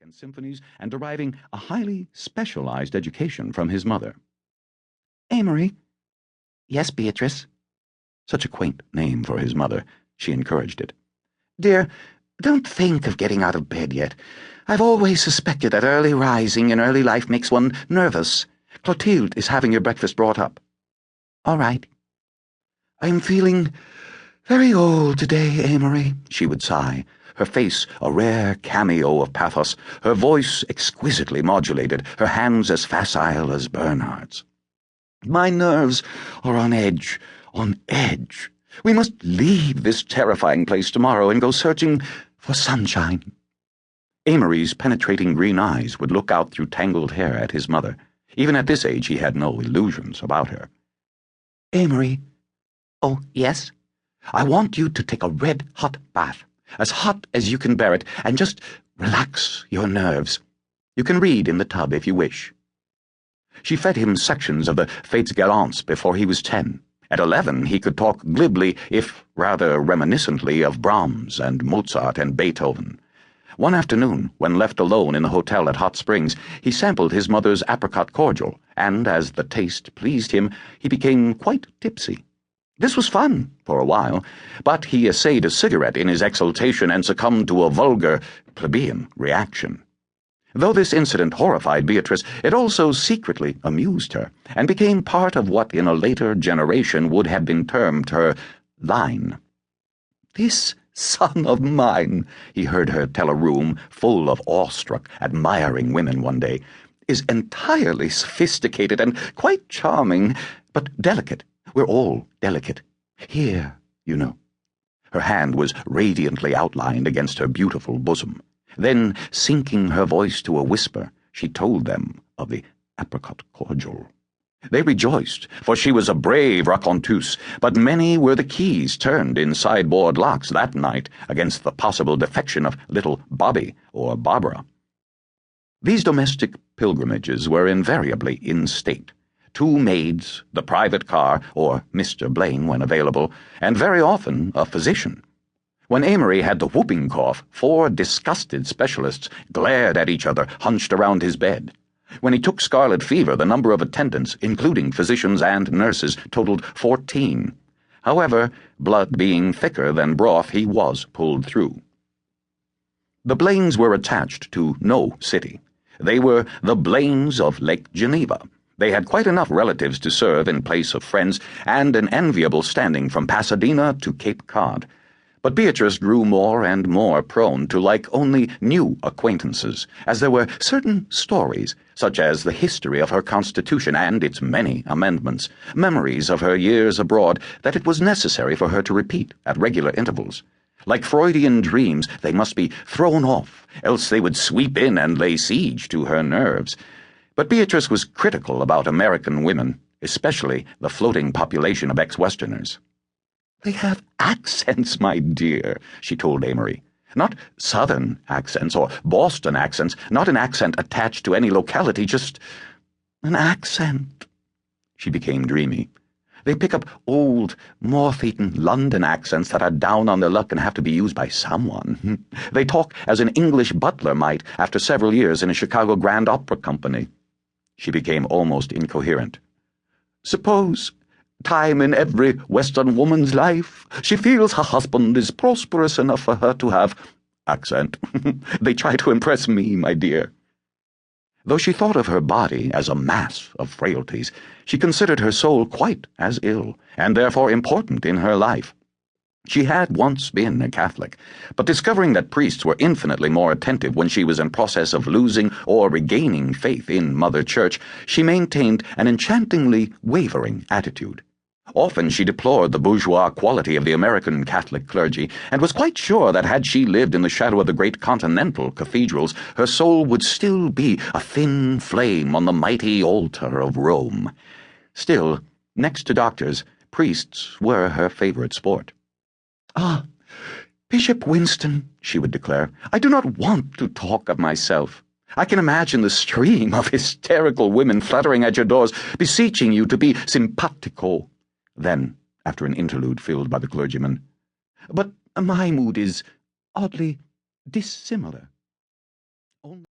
and symphonies and deriving a highly specialized education from his mother. Amory? Yes, Beatrice. Such a quaint name for his mother. She encouraged it. Dear, don't think of getting out of bed yet. I've always suspected that early rising in early life makes one nervous. Clotilde is having your breakfast brought up. All right. I'm feeling very old today, Amory, she would sigh, her face a rare cameo of pathos, her voice exquisitely modulated, her hands as facile as Bernard's. My nerves are on edge, on edge. We must leave this terrifying place tomorrow and go searching for sunshine. Amory's penetrating green eyes would look out through tangled hair at his mother. Even at this age he had no illusions about her. Amory. Oh, yes? I want you to take a red-hot bath, as hot as you can bear it, and just relax your nerves. You can read in the tub if you wish. She fed him sections of the Fitzgerald before he was 10. At 11 he could talk glibly, if rather reminiscently, of Brahms and Mozart and Beethoven. One afternoon, when left alone in the hotel at Hot Springs, he sampled his mother's apricot cordial, and as the taste pleased him, he became quite tipsy. This was fun, for a while, but he essayed a cigarette in his exultation and succumbed to a vulgar, plebeian reaction. Though this incident horrified Beatrice, it also secretly amused her, and became part of what in a later generation would have been termed her line. This son of mine, he heard her tell a room full of awestruck, admiring women one day, is entirely sophisticated and quite charming, but delicate. We're all delicate. Here, you know. Her hand was radiantly outlined against her beautiful bosom. Then, sinking her voice to a whisper, she told them of the apricot cordial. They rejoiced, for she was a brave raconteuse, but many were the keys turned in sideboard locks that night against the possible defection of little Bobby or Barbara. These domestic pilgrimages were invariably in state. 2 maids, the private car, or Mr. Blaine when available, and very often a physician. When Amory had the whooping cough, 4 disgusted specialists glared at each other, hunched around his bed. When he took scarlet fever, the number of attendants, including physicians and nurses, totaled 14. However, blood being thicker than broth, he was pulled through. The Blaines were attached to no city. They were the Blaines of Lake Geneva. They had quite enough relatives to serve in place of friends, and an enviable standing from Pasadena to Cape Cod. But Beatrice grew more and more prone to like only new acquaintances, as there were certain stories, such as the history of her Constitution and its many amendments, memories of her years abroad, that it was necessary for her to repeat at regular intervals. Like Freudian dreams, they must be thrown off, else they would sweep in and lay siege to her nerves. But Beatrice was critical about American women, especially the floating population of ex-Westerners. They have accents, my dear, she told Amory. Not Southern accents or Boston accents, not an accent attached to any locality, just an accent. She became dreamy. They pick up old, moth-eaten London accents that are down on their luck and have to be used by someone. They talk as an English butler might after several years in a Chicago Grand Opera Company. She became almost incoherent. Suppose, time in every Western woman's life, she feels her husband is prosperous enough for her to have accent. They try to impress me, my dear. Though she thought of her body as a mass of frailties, she considered her soul quite as ill, and therefore important in her life. She had once been a Catholic, but discovering that priests were infinitely more attentive when she was in process of losing or regaining faith in Mother Church, she maintained an enchantingly wavering attitude. Often she deplored the bourgeois quality of the American Catholic clergy, and was quite sure that had she lived in the shadow of the great continental cathedrals, her soul would still be a thin flame on the mighty altar of Rome. Still, next to doctors, priests were her favorite sport. Ah, Bishop Winston, she would declare, I do not want to talk of myself. I can imagine the stream of hysterical women fluttering at your doors, beseeching you to be simpatico. Then, after an interlude filled by the clergyman, but my mood is oddly dissimilar.